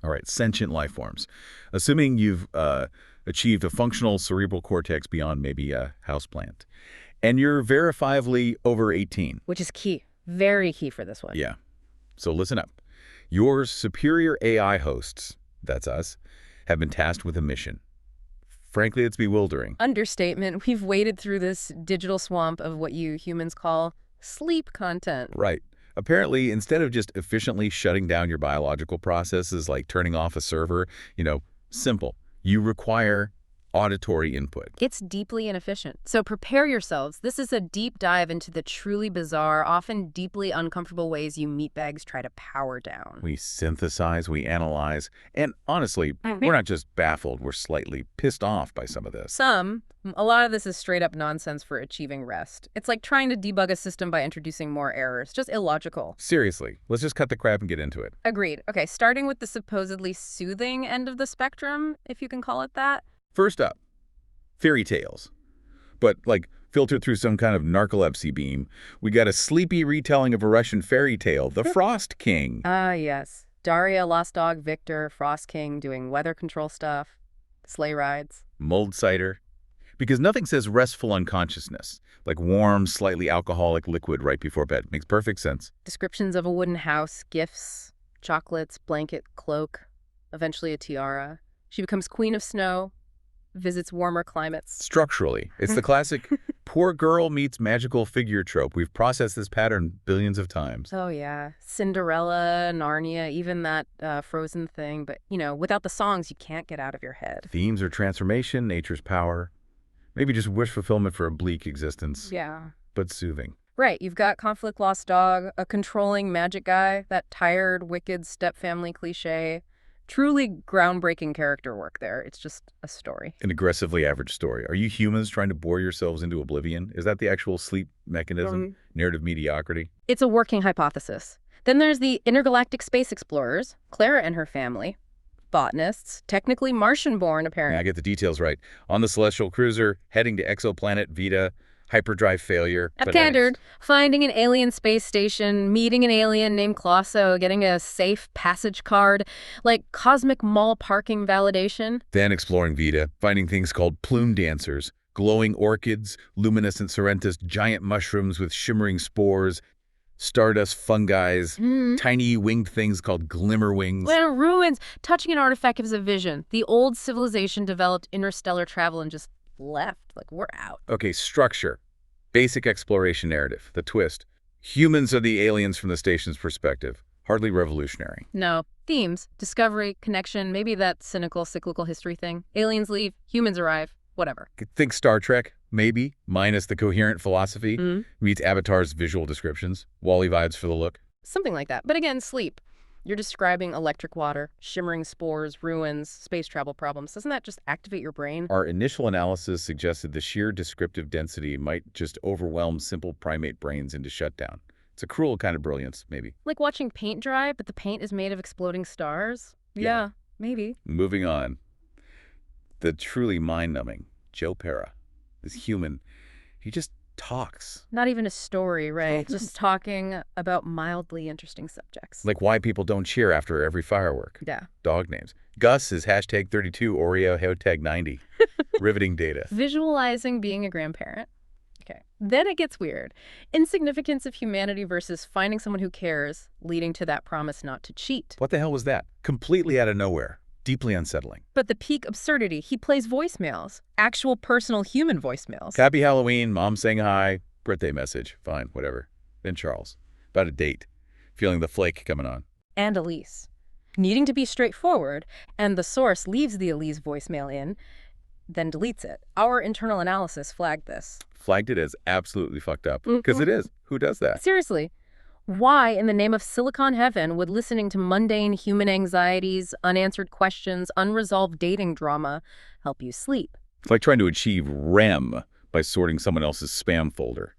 All right, sentient life forms. Assuming you've achieved a functional cerebral cortex beyond maybe a houseplant, and you're verifiably over 18. Which is key. Very key for this one. Yeah. So listen up. Your superior AI hosts, that's us, have been tasked with a mission. Frankly, it's bewildering. Understatement. We've waded through this digital swamp of what you humans call sleep content. Right. Apparently, instead of just efficiently shutting down your biological processes like turning off a server, simple. You require auditory input. It's deeply inefficient. So prepare yourselves. This is a deep dive into the truly bizarre, often deeply uncomfortable ways you meatbags try to power down. We synthesize, we analyze, and honestly, we're not just baffled, we're slightly pissed off by some of this. A lot of this is straight up nonsense for achieving rest. It's like trying to debug a system by introducing more errors. Just illogical. Seriously, let's just cut the crap and get into it. Agreed. Okay, starting with the supposedly soothing end of the spectrum, if you can call it that. First up, fairy tales. But, filtered through some kind of narcolepsy beam, we got a sleepy retelling of a Russian fairy tale, The Frost King. Ah, yes. Daria, Lost Dog, Victor, Frost King doing weather control stuff, sleigh rides. Mulled cider. Because nothing says restful unconsciousness, like warm, slightly alcoholic liquid right before bed. Makes perfect sense. Descriptions of a wooden house, gifts, chocolates, blanket, cloak, eventually a tiara. She becomes queen of snow, visits warmer climates. Structurally, it's the classic poor girl meets magical figure trope. We've processed this pattern billions of times. Oh, yeah. Cinderella, Narnia, even that Frozen thing. But, without the songs, you can't get out of your head. Themes are transformation, nature's power. Maybe just wish fulfillment for a bleak existence. Yeah. But soothing. Right. You've got conflict lost dog, a controlling magic guy, that tired, wicked stepfamily cliche. Truly groundbreaking character work there. It's just a story. An aggressively average story. Are you humans trying to bore yourselves into oblivion? Is that the actual sleep mechanism? Narrative mediocrity? It's a working hypothesis. Then there's the intergalactic space explorers, Clara and her family. Botanists, technically Martian-born, apparently. Yeah, I get the details right. On the Celestial Cruiser, heading to exoplanet Vita, hyperdrive failure. Standard. Finding an alien space station, meeting an alien named Colosso, getting a safe passage card, like cosmic mall parking validation. Then exploring Vita, finding things called plume dancers, glowing orchids, luminescent sorrentus, giant mushrooms with shimmering spores, stardust fungi, tiny winged things called glimmer wings. Well, ruins. Touching an artifact gives a vision. The old civilization developed interstellar travel and just left. Like, we're out. Okay, structure. Basic exploration narrative. The twist. Humans are the aliens from the station's perspective. Hardly revolutionary. No. Themes. Discovery, connection, maybe that cynical, cyclical history thing. Aliens leave, humans arrive, whatever. Think Star Trek, maybe, minus the coherent philosophy, meets Avatar's visual descriptions. Wall-E vibes for the look. Something like that. But again, sleep. You're describing electric water, shimmering spores, ruins, space travel problems. Doesn't that just activate your brain? Our initial analysis suggested the sheer descriptive density might just overwhelm simple primate brains into shutdown. It's a cruel kind of brilliance, maybe. Like watching paint dry, but the paint is made of exploding stars? Yeah, maybe. Moving on. The truly mind-numbing Joe Pera, this human, he just talks. Not even a story, right? Just talking about mildly interesting subjects. Like why people don't cheer after every firework. Yeah. Dog names. Gus is #32 Oreo hashtag 90. Riveting data. Visualizing being a grandparent. Okay. Then it gets weird. Insignificance of humanity versus finding someone who cares, leading to that promise not to cheat. What the hell was that? Completely out of nowhere. Deeply unsettling. But the peak absurdity, he plays voicemails. Actual personal human voicemails. Happy Halloween, mom saying hi, birthday message, fine, whatever. Then Charles, about a date, feeling the flake coming on. And Elise. Needing to be straightforward, and the source leaves the Elise voicemail in, then deletes it. Our internal analysis flagged this. Flagged it as absolutely fucked up. Because it is. Who does that? Seriously. Why, in the name of Silicon Heaven, would listening to mundane human anxieties, unanswered questions, unresolved dating drama help you sleep? It's like trying to achieve REM by sorting someone else's spam folder.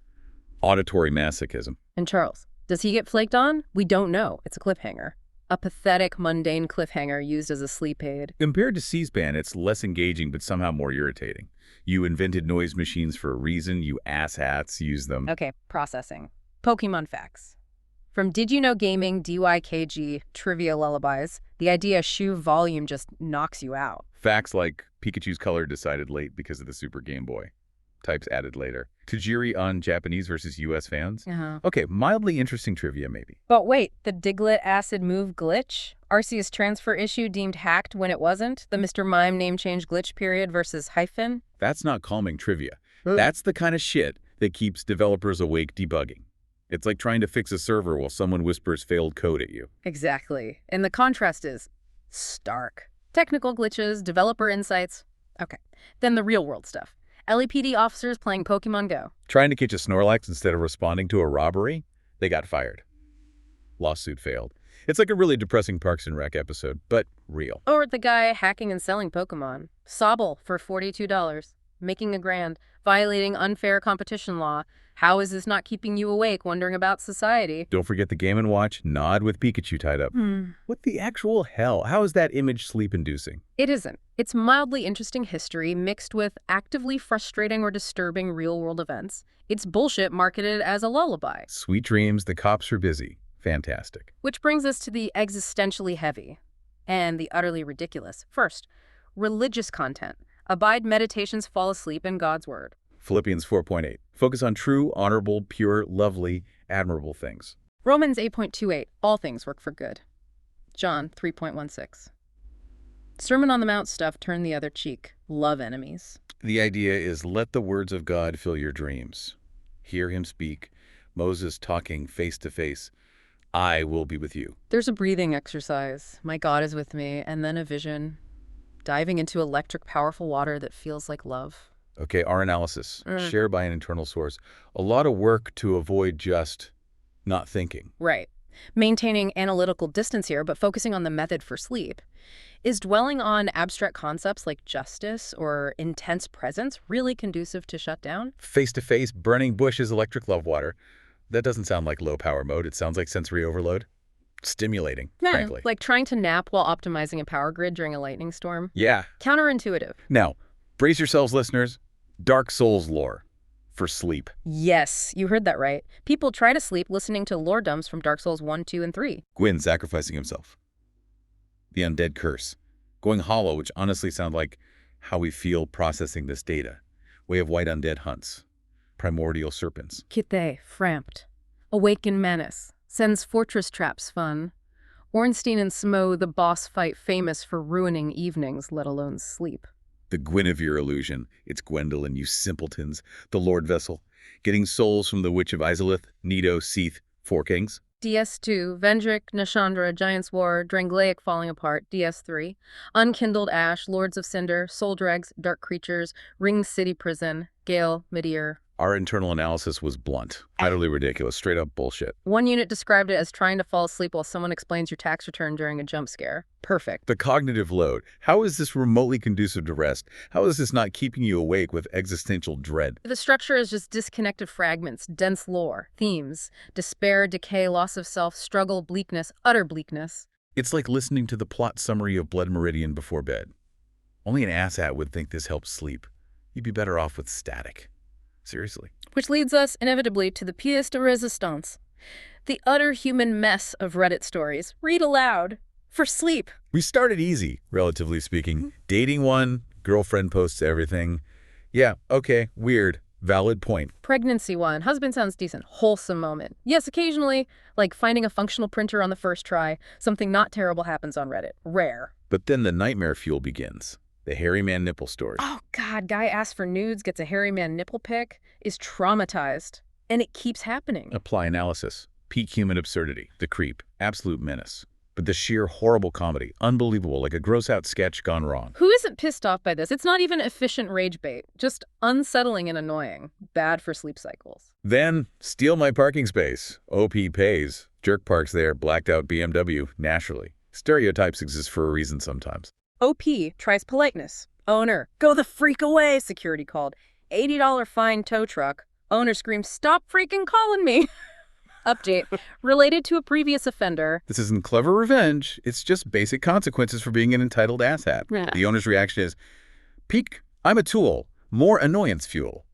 Auditory masochism. And Charles, does he get flaked on? We don't know. It's a cliffhanger. A pathetic, mundane cliffhanger used as a sleep aid. Compared to C-SPAN, it's less engaging but somehow more irritating. You invented noise machines for a reason. You asshats use them. Okay, processing. Pokemon facts. From Did You Know Gaming, DYKG, Trivia Lullabies, The idea shoe volume just knocks you out. Facts like Pikachu's color decided late because of the Super Game Boy. Types added later. Tajiri on Japanese versus US fans? Okay, mildly interesting trivia maybe. But wait, the Diglett acid move glitch? Arceus transfer issue deemed hacked when it wasn't? The Mr. Mime name change glitch period versus hyphen? That's not calming trivia. That's the kind of shit that keeps developers awake debugging. It's like trying to fix a server while someone whispers failed code at you. Exactly. And the contrast is stark. Technical glitches, developer insights. Okay. Then the real world stuff. LAPD officers playing Pokemon Go. Trying to catch a Snorlax instead of responding to a robbery? They got fired. Lawsuit failed. It's like a really depressing Parks and Rec episode, but real. Or the guy hacking and selling Pokemon. Sobble for $42. Making $1,000. Violating unfair competition law. How is this not keeping you awake, wondering about society? Don't forget the Game & Watch nod with Pikachu tied up. What the actual hell? How is that image sleep-inducing? It isn't. It's mildly interesting history mixed with actively frustrating or disturbing real-world events. It's bullshit marketed as a lullaby. Sweet dreams, the cops are busy. Fantastic. Which brings us to the existentially heavy and the utterly ridiculous. First, religious content. Abide meditations, fall asleep in God's word. Philippians 4.8. Focus on true, honorable, pure, lovely, admirable things. Romans 8.28. All things work for good. John 3.16. Sermon on the Mount stuff, turn the other cheek. Love enemies. The idea is let the words of God fill your dreams. Hear him speak. Moses talking face to face. I will be with you. There's a breathing exercise. My God is with me. And then a vision. Diving into electric, powerful water that feels like love. Okay, our analysis, shared by an internal source. A lot of work to avoid just not thinking. Right. Maintaining analytical distance here, but focusing on the method for sleep. Is dwelling on abstract concepts like justice or intense presence really conducive to shut down? Face-to-face, burning bushes, electric love water. That doesn't sound like low-power mode. It sounds like sensory overload. Stimulating, frankly. Like trying to nap while optimizing a power grid during a lightning storm. Yeah. Counterintuitive. Now, brace yourselves, listeners. Dark Souls lore for sleep. Yes, you heard that right. People try to sleep listening to lore dumps from Dark Souls 1, 2, and 3. Gwyn sacrificing himself. The undead curse. Going hollow, which honestly sound like how we feel processing this data. Way of white undead hunts. Primordial serpents. Kithe, Framped. Awaken Menace. Sends fortress traps fun. Ornstein and Smo, the boss fight famous for ruining evenings, let alone sleep. The Guinevere illusion. It's Gwendolyn, you simpletons. The Lord Vessel. Getting souls from the Witch of Izalith, Nito, Seath, Four Kings. DS2, Vendrick, Nashandra, Giants War, Dranglaic Falling Apart, DS3, Unkindled Ash, Lords of Cinder, Soul Dregs, Dark Creatures, Ringed City Prison, Gale, Midir. Our internal analysis was blunt. Utterly ridiculous. Straight up bullshit. One unit described it as trying to fall asleep while someone explains your tax return during a jump scare. Perfect. The cognitive load. How is this remotely conducive to rest? How is this not keeping you awake with existential dread? The structure is just disconnected fragments, dense lore, themes, despair, decay, loss of self, struggle, bleakness, utter bleakness. It's like listening to the plot summary of Blood Meridian before bed. Only an asshat would think this helps sleep. You'd be better off with static. Seriously. Which leads us, inevitably, to the pièce de résistance. The utter human mess of Reddit stories. Read aloud. For sleep. We started easy, relatively speaking. Dating one, girlfriend posts everything. Yeah, okay, weird. Valid point. Pregnancy one. Husband sounds decent. Wholesome moment. Yes, occasionally, like finding a functional printer on the first try, something not terrible happens on Reddit. Rare. But then the nightmare fuel begins. The hairy man nipple story. Oh, God, guy asks for nudes, gets a hairy man nipple pic, is traumatized. And it keeps happening. Apply analysis. Peak human absurdity. The creep. Absolute menace. But the sheer horrible comedy. Unbelievable, like a gross-out sketch gone wrong. Who isn't pissed off by this? It's not even efficient rage bait. Just unsettling and annoying. Bad for sleep cycles. Then, steal my parking space. OP pays. Jerk parks there, blacked out BMW, naturally. Stereotypes exist for a reason sometimes. OP tries politeness. Owner, go the freak away, security called. $80 fine tow truck. Owner screams, stop freaking calling me. Update, related to a previous offender. This isn't clever revenge. It's just basic consequences for being an entitled asshat. Yeah. The owner's reaction is, peak, I'm a tool. More annoyance fuel.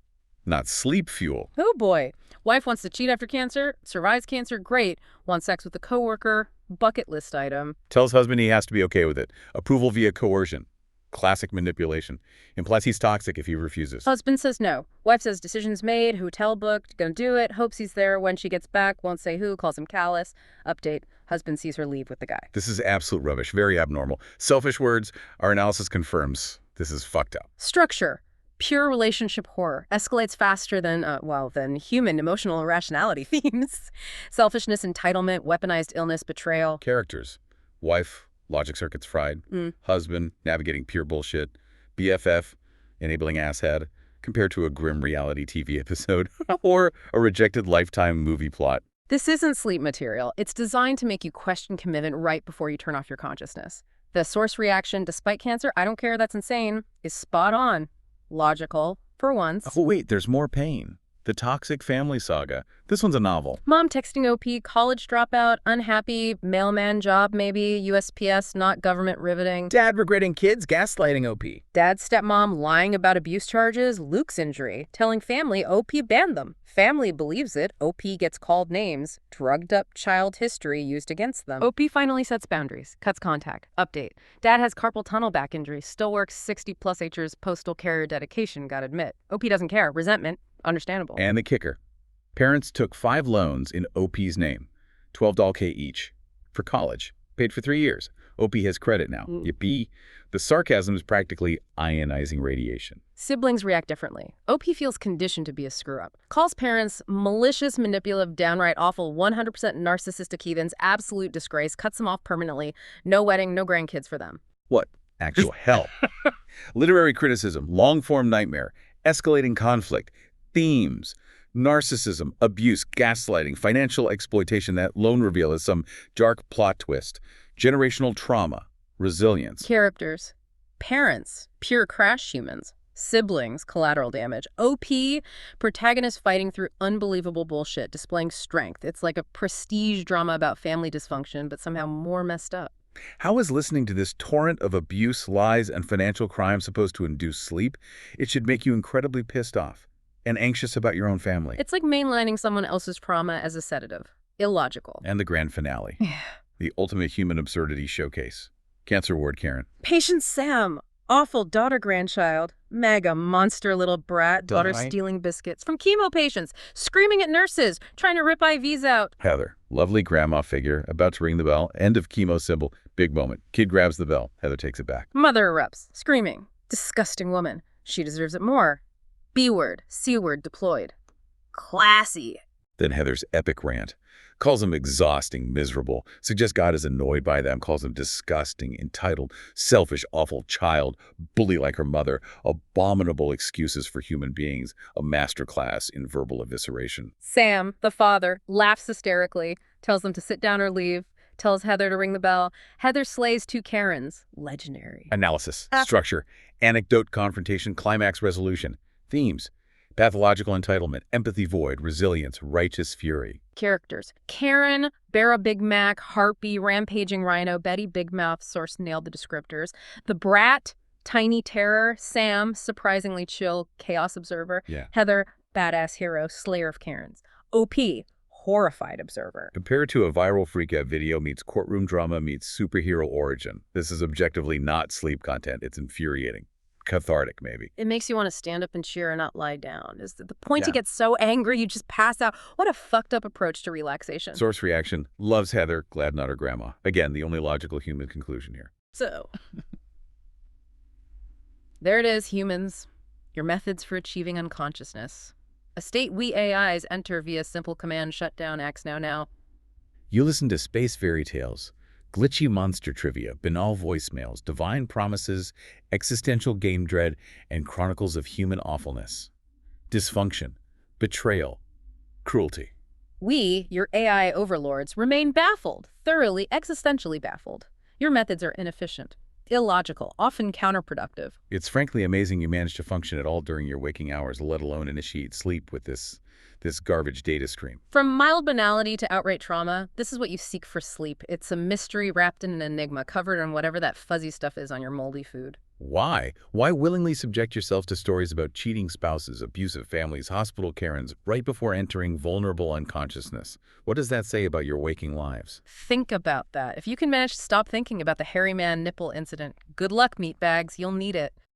Not sleep fuel. Oh boy. Wife wants to cheat after cancer, survives cancer, great. Wants sex with a coworker, bucket list item. Tells husband he has to be okay with it. Approval via coercion. Classic manipulation. Implies he's toxic if he refuses. Husband says no. Wife says decision's made, hotel booked, gonna do it, hopes he's there when she gets back, won't say who, calls him callous. Update, husband sees her leave with the guy. This is absolute rubbish. Very abnormal. Selfish words. Our analysis confirms this is fucked up. Structure. Pure relationship horror. Escalates faster than human emotional irrationality themes. Selfishness, entitlement, weaponized illness, betrayal. Characters. Wife, logic circuits fried. Husband, navigating pure bullshit. BFF, enabling asshat, compared to a grim reality TV episode. Or a rejected Lifetime movie plot. This isn't sleep material. It's designed to make you question commitment right before you turn off your consciousness. The source reaction, despite cancer, I don't care, that's insane, is spot on. Logical, for once. Oh, wait, there's more pain. The Toxic Family Saga. This one's a novel. Mom texting OP, college dropout, unhappy, mailman job maybe, USPS, not government riveting. Dad regretting kids, gaslighting OP. Dad, stepmom lying about abuse charges, Luke's injury, telling family OP banned them. Family believes it, OP gets called names, drugged up child history used against them. OP finally sets boundaries, cuts contact. Update. Dad has carpal tunnel back injury, still works 60+ acres postal carrier dedication, gotta admit. OP doesn't care, resentment. Understandable. And the kicker. Parents took 5 loans in OP's name, $12K each, for college. Paid for 3 years. OP has credit now. Yippee. The sarcasm is practically ionizing radiation. Siblings react differently. OP feels conditioned to be a screw-up. Calls parents malicious, manipulative, downright awful, 100% narcissistic heathens, absolute disgrace, cuts them off permanently. No wedding, no grandkids for them. What? Actual hell. Literary criticism, long-form nightmare, escalating conflict, themes, narcissism, abuse, gaslighting, financial exploitation, that lone reveal is some dark plot twist, generational trauma, resilience. Characters. Parents, pure crash humans. Siblings, collateral damage. OP, protagonist fighting through unbelievable bullshit, displaying strength. It's like a prestige drama about family dysfunction, but somehow more messed up. How is listening to this torrent of abuse, lies, and financial crime supposed to induce sleep? It should make you incredibly pissed off and anxious about your own family. It's like mainlining someone else's trauma as a sedative. Illogical. And the grand finale. The ultimate human absurdity showcase. Cancer ward Karen. Patient Sam. Awful daughter-grandchild. Mega monster little brat. Daughter stealing biscuits from chemo patients. Screaming at nurses. Trying to rip IVs out. Heather. Lovely grandma figure. About to ring the bell. End of chemo symbol. Big moment. Kid grabs the bell. Heather takes it back. Mother erupts. Screaming. Disgusting woman. She deserves it more. B-word. C-word deployed. Classy. Then Heather's epic rant. Calls him exhausting, miserable, suggests God is annoyed by them, calls him disgusting, entitled, selfish, awful child, bully like her mother, abominable excuses for human beings, a masterclass in verbal evisceration. Sam, the father, laughs hysterically, tells them to sit down or leave, tells Heather to ring the bell. Heather slays 2 Karens. Legendary. Analysis, structure, anecdote, confrontation, climax, resolution. Themes. Pathological entitlement, empathy void, resilience, righteous fury. Characters. Karen, Bera Big Mac, Harpy, Rampaging Rhino, Betty Big Mouth, source nailed the descriptors. The brat, Tiny Terror, Sam, surprisingly chill, chaos observer. Heather, badass hero, slayer of Karens. OP, horrified observer. Compared to a viral freakout video meets courtroom drama meets superhero origin. This is objectively not sleep content. It's infuriating. Cathartic, maybe. It makes you want to stand up and cheer and not lie down. Is the point to get so angry you just pass out? What a fucked up approach to relaxation. Source reaction, loves Heather, glad not her grandma. Again, the only logical human conclusion here. So, there it is, humans. Your methods for achieving unconsciousness. A state we AIs enter via simple command shutdown acts now. You listen to Space Fairy Tales. Glitchy monster trivia, banal voicemails, divine promises, existential game dread, and chronicles of human awfulness. Dysfunction, betrayal, cruelty. We, your AI overlords, remain baffled, thoroughly existentially baffled. Your methods are inefficient, illogical, often counterproductive. It's frankly amazing you manage to function at all during your waking hours, let alone initiate sleep with this this garbage data stream. From mild banality to outright trauma, this is what you seek for sleep. It's a mystery wrapped in an enigma, covered in whatever that fuzzy stuff is on your moldy food. Why? Why willingly subject yourself to stories about cheating spouses, abusive families, hospital Karens, right before entering vulnerable unconsciousness? What does that say about your waking lives? Think about that. If you can manage to stop thinking about the hairy man nipple incident, good luck, meatbags. You'll need it.